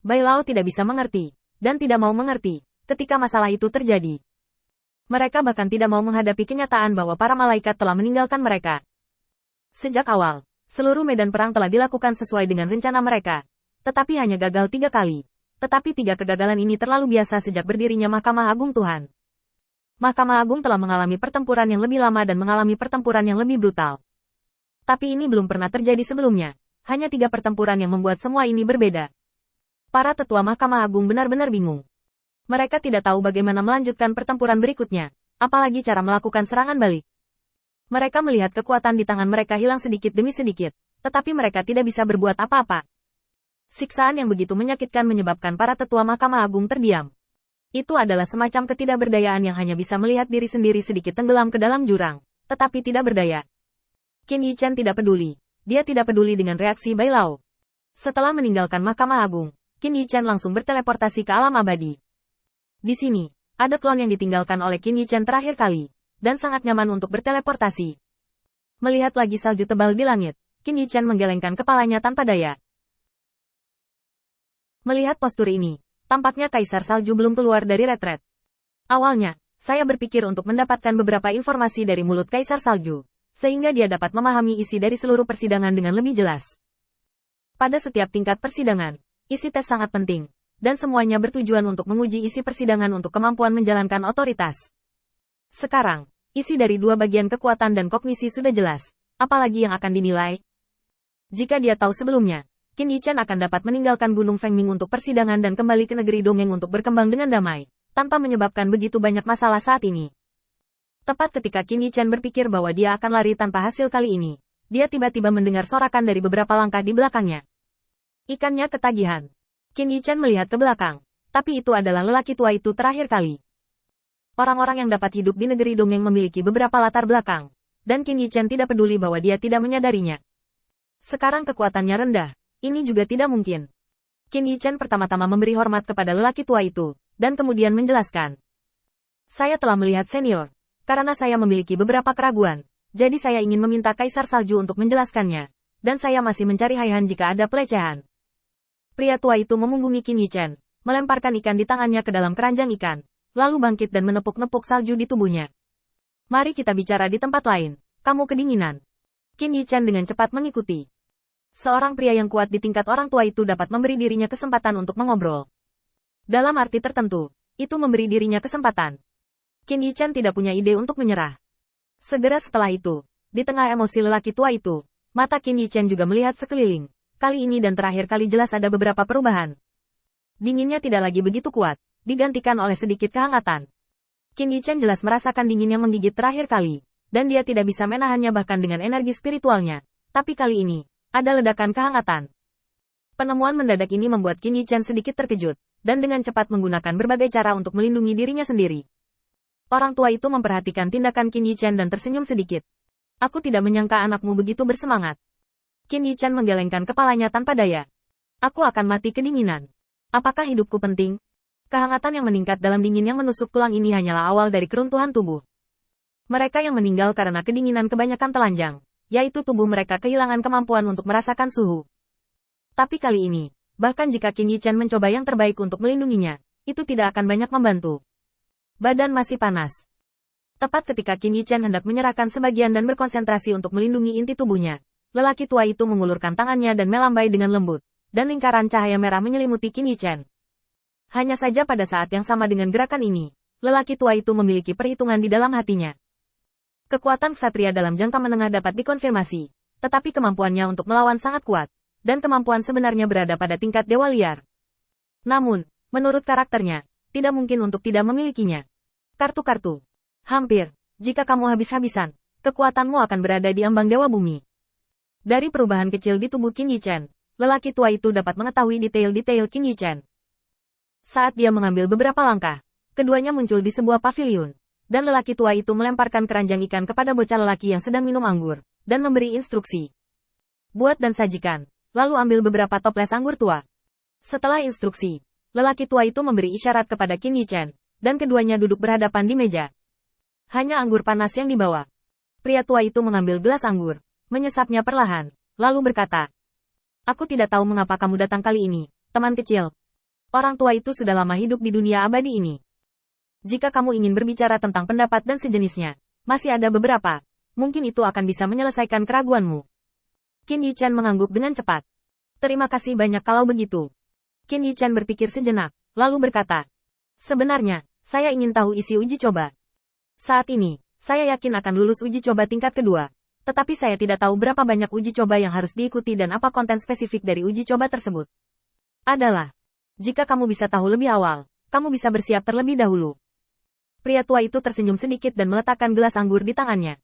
Bai Lao tidak bisa mengerti, dan tidak mau mengerti, ketika masalah itu terjadi. Mereka bahkan tidak mau menghadapi kenyataan bahwa para malaikat telah meninggalkan mereka. Sejak awal, seluruh medan perang telah dilakukan sesuai dengan rencana mereka, tetapi hanya gagal 3 kali. Tetapi 3 kegagalan ini terlalu biasa sejak berdirinya Mahkamah Agung Tuhan. Mahkamah Agung telah mengalami pertempuran yang lebih lama dan mengalami pertempuran yang lebih brutal. Tapi ini belum pernah terjadi sebelumnya. Hanya 3 pertempuran yang membuat semua ini berbeda. Para tetua Mahkamah Agung benar-benar bingung. Mereka tidak tahu bagaimana melanjutkan pertempuran berikutnya, apalagi cara melakukan serangan balik. Mereka melihat kekuatan di tangan mereka hilang sedikit demi sedikit, tetapi mereka tidak bisa berbuat apa-apa. Siksaan yang begitu menyakitkan menyebabkan para tetua Mahkamah Agung terdiam. Itu adalah semacam ketidakberdayaan yang hanya bisa melihat diri sendiri sedikit tenggelam ke dalam jurang, tetapi tidak berdaya. Qin Yichen tidak peduli. Dia tidak peduli dengan reaksi Bai Lao. Setelah meninggalkan Mahkamah Agung, Qin Yichen langsung berteleportasi ke alam abadi. Di sini, ada klon yang ditinggalkan oleh Qin Yichen terakhir kali, dan sangat nyaman untuk berteleportasi. Melihat lagi salju tebal di langit, Qin Yichen menggelengkan kepalanya tanpa daya. Melihat postur ini, tampaknya Kaisar Salju belum keluar dari retret. Awalnya, saya berpikir untuk mendapatkan beberapa informasi dari mulut Kaisar Salju, sehingga dia dapat memahami isi dari seluruh persidangan dengan lebih jelas. Pada setiap tingkat persidangan, isi tes sangat penting, dan semuanya bertujuan untuk menguji isi persidangan untuk kemampuan menjalankan otoritas. Sekarang, isi dari 2 bagian kekuatan dan kognisi sudah jelas, apalagi yang akan dinilai. Jika dia tahu sebelumnya, Qin Yichen akan dapat meninggalkan Gunung Fengming untuk persidangan dan kembali ke negeri dongeng untuk berkembang dengan damai, tanpa menyebabkan begitu banyak masalah saat ini. Tepat ketika Qin Yichen berpikir bahwa dia akan lari tanpa hasil kali ini, dia tiba-tiba mendengar sorakan dari beberapa langkah di belakangnya. Ikannya ketagihan. Qin Yichen melihat ke belakang, tapi itu adalah lelaki tua itu terakhir kali. Orang-orang yang dapat hidup di negeri dongeng memiliki beberapa latar belakang, dan Qin Yichen tidak peduli bahwa dia tidak menyadarinya. Sekarang kekuatannya rendah, ini juga tidak mungkin. Qin Yichen pertama-tama memberi hormat kepada lelaki tua itu, dan kemudian menjelaskan. Saya telah melihat senior, karena saya memiliki beberapa keraguan, jadi saya ingin meminta Kaisar Salju untuk menjelaskannya, dan saya masih mencari Haihan jika ada pelecehan. Pria tua itu memunggungi Qin Yichen, melemparkan ikan di tangannya ke dalam keranjang ikan, lalu bangkit dan menepuk-nepuk salju di tubuhnya. Mari kita bicara di tempat lain, kamu kedinginan. Qin Yichen dengan cepat mengikuti. Seorang pria yang kuat di tingkat orang tua itu dapat memberi dirinya kesempatan untuk mengobrol. Dalam arti tertentu, itu memberi dirinya kesempatan. Qin Yichen tidak punya ide untuk menyerah. Segera setelah itu, di tengah emosi lelaki tua itu, mata Qin Yichen juga melihat sekeliling. Kali ini dan terakhir kali jelas ada beberapa perubahan. Dinginnya tidak lagi begitu kuat, digantikan oleh sedikit kehangatan. Qin Yichen jelas merasakan dingin yang menggigit terakhir kali, dan dia tidak bisa menahannya bahkan dengan energi spiritualnya. Tapi kali ini, ada ledakan kehangatan. Penemuan mendadak ini membuat Qin Yichen sedikit terkejut, dan dengan cepat menggunakan berbagai cara untuk melindungi dirinya sendiri. Orang tua itu memperhatikan tindakan Qin Yichen dan tersenyum sedikit. Aku tidak menyangka anakmu begitu bersemangat. Qin Yichen menggelengkan kepalanya tanpa daya. Aku akan mati kedinginan. Apakah hidupku penting? Kehangatan yang meningkat dalam dingin yang menusuk tulang ini hanyalah awal dari keruntuhan tubuh. Mereka yang meninggal karena kedinginan kebanyakan telanjang, yaitu tubuh mereka kehilangan kemampuan untuk merasakan suhu. Tapi kali ini, bahkan jika Qin Yichen mencoba yang terbaik untuk melindunginya, itu tidak akan banyak membantu. Badan masih panas. Tepat ketika Qin Yichen hendak menyerahkan sebagian dan berkonsentrasi untuk melindungi inti tubuhnya, lelaki tua itu mengulurkan tangannya dan melambai dengan lembut, dan lingkaran cahaya merah menyelimuti Qin Yichen. Hanya saja pada saat yang sama dengan gerakan ini, lelaki tua itu memiliki perhitungan di dalam hatinya. Kekuatan ksatria dalam jangka menengah dapat dikonfirmasi, tetapi kemampuannya untuk melawan sangat kuat, dan kemampuan sebenarnya berada pada tingkat dewa liar. Namun, menurut karakternya, tidak mungkin untuk tidak memilikinya. Kartu-kartu. Hampir, jika kamu habis-habisan, kekuatanmu akan berada di ambang dewa bumi. Dari perubahan kecil di tubuh Qin Yichen, lelaki tua itu dapat mengetahui detail-detail Qin Yichen. Saat dia mengambil beberapa langkah, keduanya muncul di sebuah paviliun, dan lelaki tua itu melemparkan keranjang ikan kepada bocah lelaki yang sedang minum anggur, dan memberi instruksi. Buat dan sajikan, lalu ambil beberapa toples anggur tua. Setelah instruksi, lelaki tua itu memberi isyarat kepada Qin Yichen, dan keduanya duduk berhadapan di meja. Hanya anggur panas yang dibawa. Pria tua itu mengambil gelas anggur, menyesapnya perlahan, lalu berkata, "Aku tidak tahu mengapa kamu datang kali ini, teman kecil. Orang tua itu sudah lama hidup di dunia abadi ini. Jika kamu ingin berbicara tentang pendapat dan sejenisnya, masih ada beberapa. Mungkin itu akan bisa menyelesaikan keraguanmu. Qin Yichan mengangguk dengan cepat. Terima kasih banyak kalau begitu. Qin Yichan berpikir sejenak, lalu berkata. Sebenarnya, saya ingin tahu isi uji coba. Saat ini, saya yakin akan lulus uji coba tingkat kedua. Tetapi saya tidak tahu berapa banyak uji coba yang harus diikuti dan apa konten spesifik dari uji coba tersebut. Adalah, jika kamu bisa tahu lebih awal, kamu bisa bersiap terlebih dahulu. Pria tua itu tersenyum sedikit dan meletakkan gelas anggur di tangannya.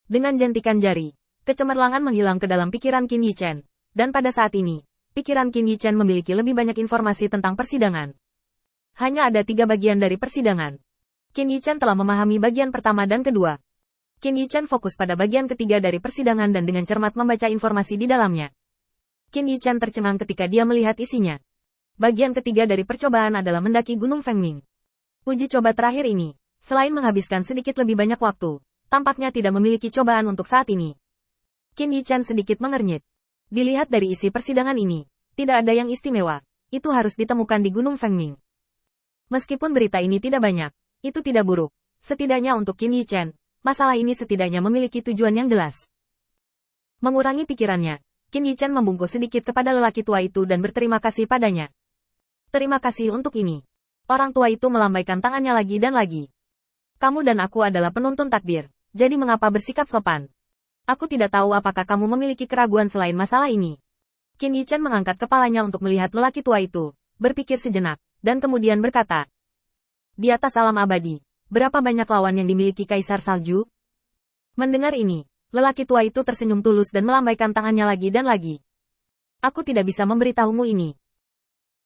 Dengan jentikan jari, kecemerlangan menghilang ke dalam pikiran Qin Yichan. Dan pada saat ini, pikiran Qin Yichan memiliki lebih banyak informasi tentang persidangan. Hanya ada 3 bagian dari persidangan. Qin Yichan telah memahami bagian pertama dan kedua. Qin Yichan fokus pada bagian ketiga dari persidangan dan dengan cermat membaca informasi di dalamnya. Qin Yichan tercengang ketika dia melihat isinya. Bagian ketiga dari percobaan adalah mendaki Gunung Fengming. Uji coba terakhir ini, selain menghabiskan sedikit lebih banyak waktu, tampaknya tidak memiliki cobaan untuk saat ini. Qin Yichan sedikit mengernyit. Dilihat dari isi persidangan ini, tidak ada yang istimewa. Itu harus ditemukan di Gunung Fengming. Meskipun berita ini tidak banyak, itu tidak buruk. Setidaknya untuk Qin Yichan, masalah ini setidaknya memiliki tujuan yang jelas. Mengurangi pikirannya, Qin Yichan membungkuk sedikit kepada lelaki tua itu dan berterima kasih padanya. Terima kasih untuk ini. Orang tua itu melambaikan tangannya lagi dan lagi. Kamu dan aku adalah penuntun takdir, jadi mengapa bersikap sopan? Aku tidak tahu apakah kamu memiliki keraguan selain masalah ini. Qin Yichan mengangkat kepalanya untuk melihat lelaki tua itu, berpikir sejenak, dan kemudian berkata. Di atas alam abadi, berapa banyak lawan yang dimiliki Kaisar Salju? Mendengar ini, lelaki tua itu tersenyum tulus dan melambaikan tangannya lagi dan lagi. Aku tidak bisa memberitahumu ini,